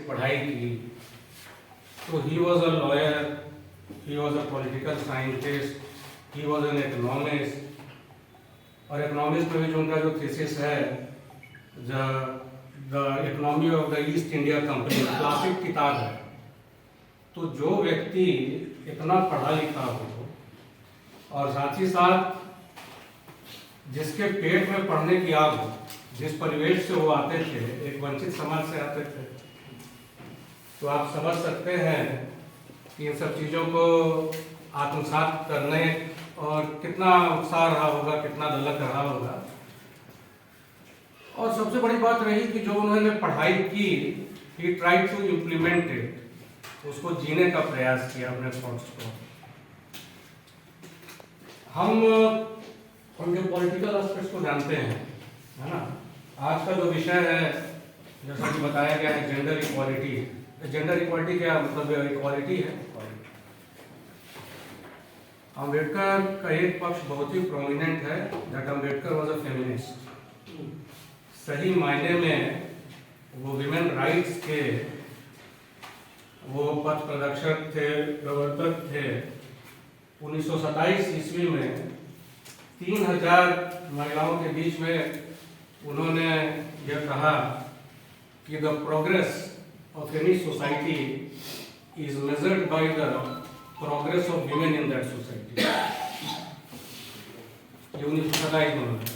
पढ़ाई की, तो he was a lawyer, he was a political scientist, he was an economist. और economics में भी जो उनका जो थीसिस है, the economy of the east India company, classic किताब है। तो जो व्यक्ति इतना पढ़ा लिखा हो और साथ ही साथ जिसके पेट में पढ़ने की आग हो, जिस परिवेश से वो आते थे, एक वंचित समाज से आते थे, तो आप समझ सकते हैं कि इन सब चीज़ों को आत्मसात करने और कितना उत्साह रहा होगा, कितना ललक रहा होगा। और सबसे बड़ी बात रही कि जो उन्होंने पढ़ाई की, he tried to implement it, उसको जीने का प्रयास किया अपने थॉट्स को। हम उनके पॉलिटिकल एस्पेक्ट्स को जानते हैं, है ना। आज का जो विषय है, जैसा कि बताया गया है, जेंडर इक्वालिटी। जेंडर इक्वालिटी क्या मतलब? इक्वालिटी है। अम्बेडकर का एक पक्ष बहुत ही प्रोमिनेंट है, that Ambedkar was a feminist. सही मायने में वो विमेन राइट्स के वो पथ प्रदर्शक थे, प्रवर्तक थे। 1927 ईस्वी में 3000 महिलाओं के बीच में उन्होंने यह कहा कि the progress of any society is measured by the progress of women in that society. ये 1927 में उन्होंने कहा।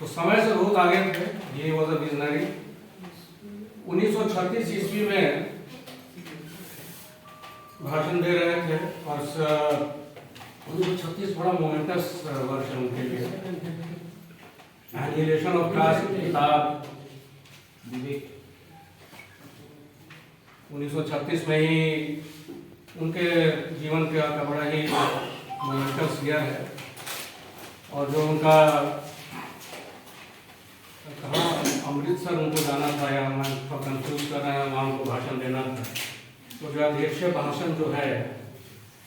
तो समय से बहुत आगे थे, ये वॉज अ विजनरी। 1936 ईस्वी में भाषण दे रहे थे और 1936 बड़ा मोमेंटस वर्ष उनके लिए। एनिहिलेशन ऑफ कास्ट की किताब 1936 में ही उनके जीवन का बड़ा ही मोमेंटस ईयर है। और जो उनका कहाँ अमृतसर उनको जाना था, या मैं कंफ्यूज कर रहे हैं, वहाँ उनको भाषण देना था। तो जो अध्यक्षीय भाषण जो है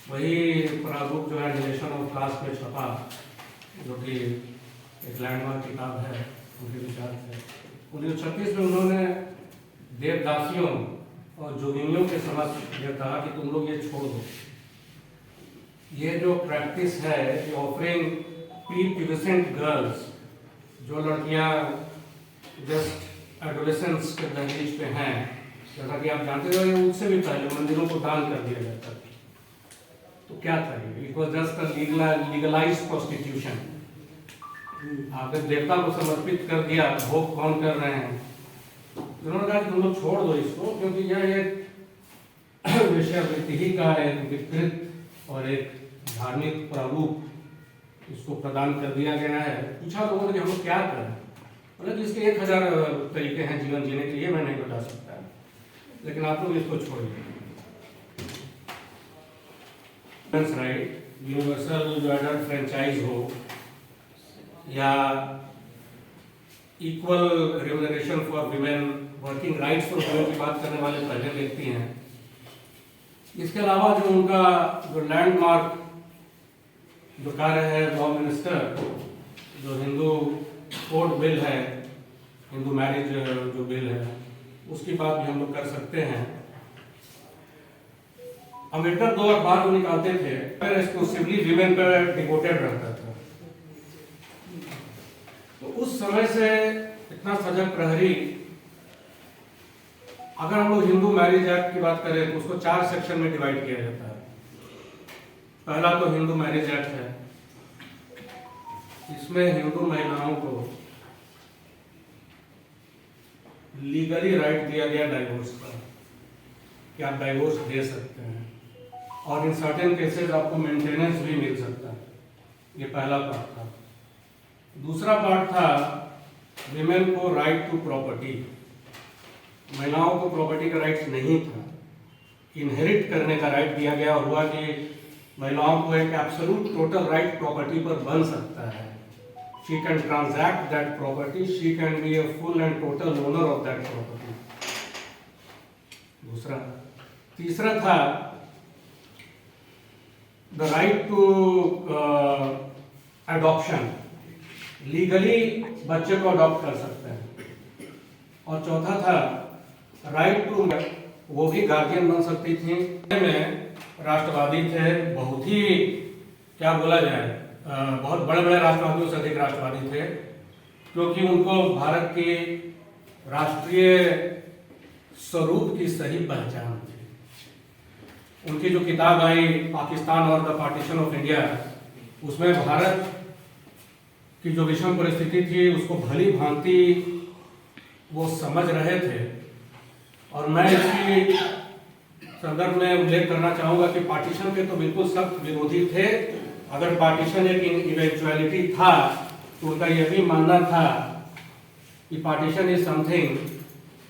वही प्रारूप जो है एनिहिलेशन ऑफ कास्ट में छपा, जो कि एक लैंडमार्क किताब है उनके विचार से। 1936 में उन्होंने देवदासियों और जोगिनियों के समक्ष यह कहा कि तुम लोग ये छोड़ दो। ये जो प्रैक्टिस है, ये ऑफरिंग प्री-प्यूबेसेंट गर्ल्स, जो लड़कियां जस्ट एडोलेसेंस के दहलीज पे हैं, जैसा कि आप जानते हो, उससे भी पहले मंदिरों को दान कर दिया जाता था। तो क्या था ये? It was just a legalised prostitution. आपने देवता को समर्पित कर दिया, भोग कौन कर रहे हैं? उन्होंने कहा कि तुम लोग छोड़ दो इसको, क्योंकि यह एक वेश्यावृत्ति ही का एक विकृत और एक धार्मिक प्रारूप इसको प्रदान कर दिया गया है। पूछा लोगों ने कि हम लोग क्या करें? बोले कि इसके 1000 तरीके हैं जीवन जीने के लिए, मैं नहीं बता सकता, लेकिन आप लोग इसको छोड़िए। राइट, यूनिवर्सल जो एडल्ट फ्रेंचाइज हो, या equal remuneration for women, working rights for women की बात करने वाले पहले व्यक्ति हैं। इसके अलावा जो उनका जो लैंडमार्क जो कार्य है, लॉ मिनिस्टर, जो हिंदू कोड बिल है, हिंदू मैरिज जो बिल है, उसकी बात भी हम लोग कर सकते हैं। अम्बेडकर 2 अखबार को निकालते थे, एक्सक्लूसिवली विमेन पर डिवोटेड रहता था। तो उस समय से इतना सजग प्रहरी, अगर हम लोग हिंदू मैरिज एक्ट की बात करें तो उसको 4 सेक्शन में डिवाइड किया जाता है। पहला तो हिंदू मैरिज एक्ट है। इसमें हिंदू महिलाओं को लीगली राइट दिया गया डाइवोर्स का, कि आप डाइवोर्स दे सकते हैं, और इन सर्टेन केसेस आपको मेंटेनेंस भी मिल सकता है। ये पहला पार्ट था। दूसरा पार्ट था विमेन को राइट टू प्रॉपर्टी। महिलाओं को प्रॉपर्टी का राइट नहीं था, इनहेरिट करने का राइट दिया गया। और हुआ कि महिलाओं को एक एब्सोल्यूट टोटल राइट प्रॉपर्टी पर बन सकता है। She can transact that property, she can be a full and total owner of that property. दूसरा। तीसरा था the right to adoption, legally बच्चे को अडॉप्ट कर सकते हैं। और चौथा था राइट टू, वो भी गार्जियन बन सकती थी। में राष्ट्रवादी थे, बहुत ही क्या बोला जाए, बहुत बड़े बड़े राष्ट्रवादियों से अधिक राष्ट्रवादी थे, क्योंकि उनको भारत के राष्ट्रीय स्वरूप की सही पहचान थी। उनकी जो किताब आई पाकिस्तान और द पार्टीशन ऑफ इंडिया, उसमें भारत की जो विषम परिस्थिति थी उसको भली भांति वो समझ रहे थे। और मैं इसकी संदर्भ में उल्लेख करना चाहूंगा कि पार्टीशन के तो बिल्कुल सख्त विरोधी थे। अगर पार्टीशन एक इवेंचुअलिटी था तो उनका यह भी मानना था कि partition is something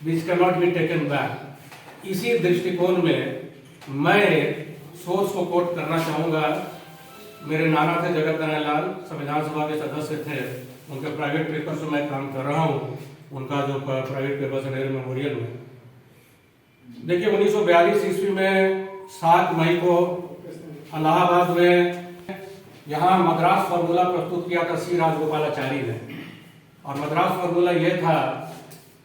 which can not be taken back. इसी दृष्टिकोण में मैं सोर्स को कोट करना चाहूंगा। मेरे नाना थे जगत नारायण लाल, संविधान सभा के सदस्य थे। उनके प्राइवेट पेपर से मैं काम कर रहा हूँ, उनका जो प्राइवेट पेपर है मेमोरियल में। देखिए 1942 ईस्वी में 7 मई को इलाहाबाद में यहाँ मद्रास फार्मूला प्रस्तुत किया था सी राजगोपालाचारी ने। और मद्रास फार्मूला यह था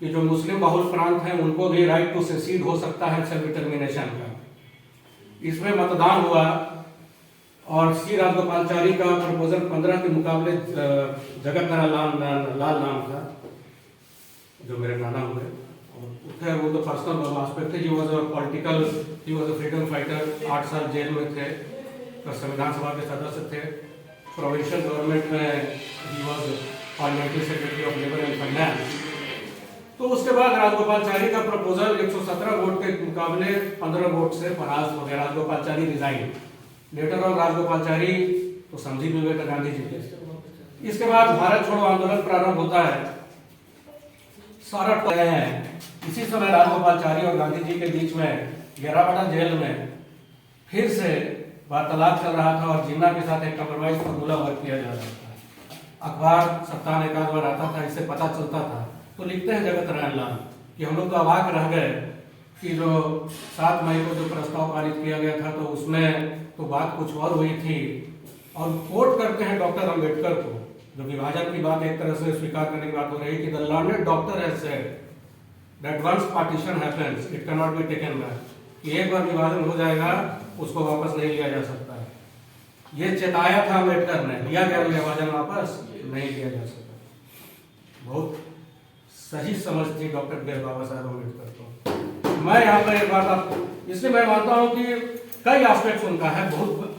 कि जो मुस्लिम बहुल प्रांत हैं उनको भी राइट टू सेसीड हो सकता है सेल्फ डिटर्मिनेशन का। इसमें मतदान हुआ और सी राजगोपालाचारी का प्रपोजल 15 के मुकाबले जगत नारायण लाल नाम था, जो मेरे नाना हुए। और वो तो पर्सनल एस्पेक्ट थे। He was a political, he was a freedom fighter. 8 साल जेल में थे, तो संविधान सभा के सदस्य थे। प्रोविंशियल गवर्नमेंट में he was parliamentary secretary of labour and finance. तो उसके बाद राजगोपालाचारी का प्रपोजल 117 वोट के मुकाबले 15 वोट से परास्त हो गया। Rajagopalachari resign. Letter of Rajagopalachari तो समझी भी हुए गांधी जी के। इसके बाद भारत छोड़ो आंदोलन प्रारंभ होता है। सारा है इसी समय राजगोपालाचारी और गांधी जी के बीच में गेरापाड़ा जेल में फिर से वार्तालाप चल रहा था और जिन्ना के साथ एक कंप्रोमाइज फार्मूला वर्क किया जा रहा था। अखबार सप्ताह में 1 बार आता था, इससे पता चलता था। तो लिखते हैं जगत नारायण लाल कि हम लोग तो अवाक रह गए कि जो 7 मई को जो प्रस्ताव पारित किया गया था तो उसमें तो बात कुछ और हुई थी। और कोट करते हैं डॉक्टर अम्बेडकर को, जो विभाजन की बात एक तरह से स्वीकार करने की बात हो रही कि the learned doctor has said that once partition happens it can not be taken back, कि एक बार विभाजन हो जाएगा उसको वापस नहीं लिया जा सकता है। ये चेताया था अम्बेडकर ने। लिया गया विभाजन वापस नहीं लिया जा सकता। बहुत सही समझ थी डॉक्टर बाबा साहब अम्बेडकर को। मैं यहाँ पर एक बात आपको इसलिए मैं मानता हूँ कि कई एस्पेक्ट्स उनका है बहुत।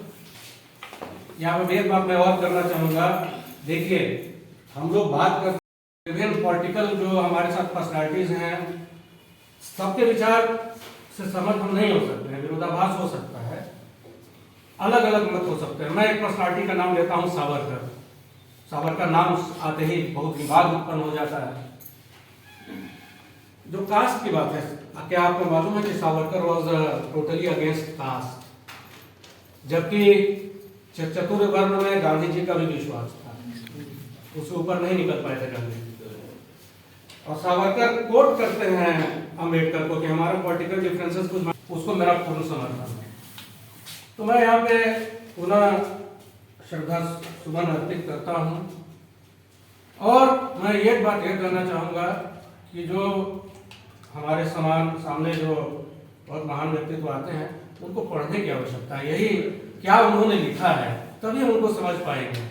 यहाँ पर एक बात मैं और करना चाहूंगा। देखिए हम लोग बात करते विभिन्न पॉलिटिकल जो हमारे साथ पर्सनैलिटीज हैं, सबके विचार से सहमत हम नहीं हो सकते हैं, विरोधाभास हो सकता है, अलग अलग मत हो सकते हैं। मैं एक पर्सनैलिटी का नाम लेता हूँ, सावरकर। सावरकर नाम आते ही बहुत विवाद उत्पन्न हो जाता है। जो कास्ट की बात है, क्या आपको मालूम है कि Savarkar was totally against caste, जबकि चतुर वर्ण में गांधी जी का भी विश्वास था, उससे ऊपर नहीं निकल पाए थे गांधी जी। और सावरकर कोट करते हैं अम्बेडकर को कि हमारा पॉलिटिकल डिफरेंसेस कुछ, उसको मेरा पूर्ण समर्थन है। तो मैं यहाँ पे पुनः श्रद्धा सुमन अर्पित करता हूँ। और मैं एक बात यह कहना चाहूँगा कि जो हमारे सामने जो बहुत महान व्यक्तित्व आते हैं उनको पढ़ने की आवश्यकता है। यही क्या उन्होंने लिखा है तभी हम उनको समझ पाएंगे।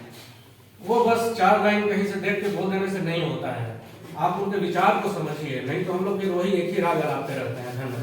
वो बस 4 लाइन कहीं से देख के बोल देने से नहीं होता है। आप उनके विचार को समझिए, नहीं तो हम लोग फिर वही एक ही राग लगाते रहते हैं। धन्यवाद।